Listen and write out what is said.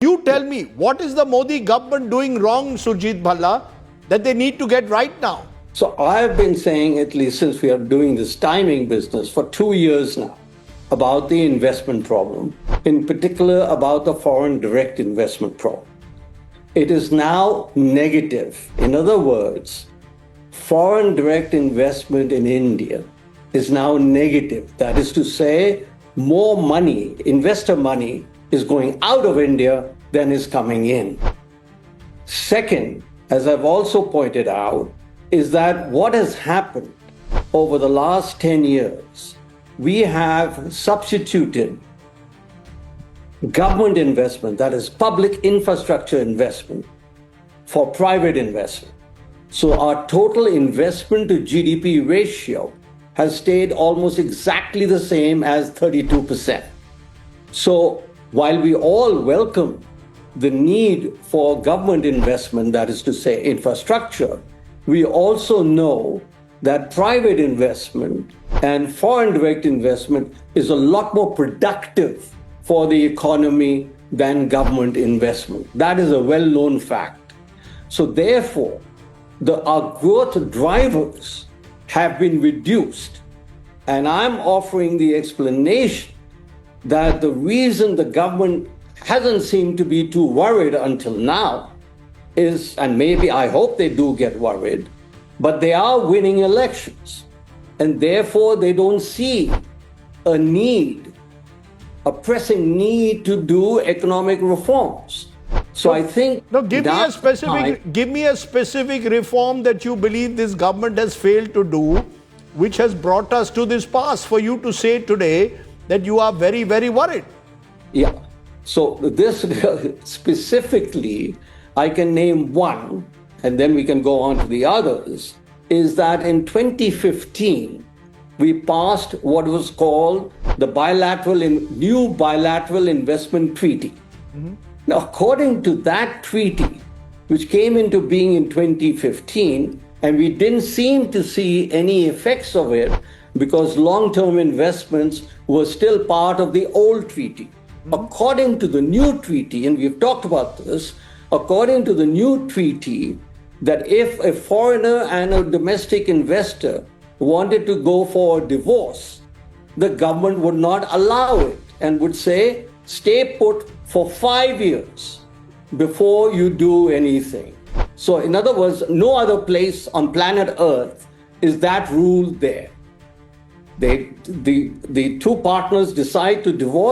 You tell me, what is the Modi government doing wrong, Surjit Bhalla, that they need to get right now? So I've been saying, at least since we are doing this timing business for 2 years now, about the investment problem, in particular about the foreign direct investment problem. It is now negative. In other words, foreign direct investment in India is now negative. That is to say, more money, investor money, is going out of India than is coming in. Second, as I've also pointed out, is that what has happened over the last 10 years, we have substituted government investment, that is public infrastructure investment, for private investment. So our total investment to GDP ratio has stayed almost exactly the same as 32%. So while we all welcome the need for government investment, that is to say infrastructure, we also know that private investment and foreign direct investment is a lot more productive for the economy than government investment. That is a well-known fact. So therefore, our growth drivers have been reduced. And I'm offering the explanation that the reason the government hasn't seemed to be too worried until now is, and maybe I hope they do get worried, but they are winning elections. And therefore they don't see a need, a pressing need to do economic reforms. So I think... Now give me a specific reform that you believe this government has failed to do, which has brought us to this pass for you to say today that you are very, very worried. Yeah. So this specifically, I can name one, and then we can go on to the others, is that in 2015, we passed what was called the new bilateral investment treaty. Mm-hmm. Now, according to that treaty, which came into being in 2015, and we didn't seem to see any effects of it because long-term investments were still part of the old treaty. Mm-hmm. According to the new treaty, and we've talked about this, according to the new treaty, that if a foreigner and a domestic investor wanted to go for a divorce, the government would not allow it and would say, stay put for 5 years before you do anything. So in other words, no other place on planet Earth is that rule there. The two partners decide to divorce.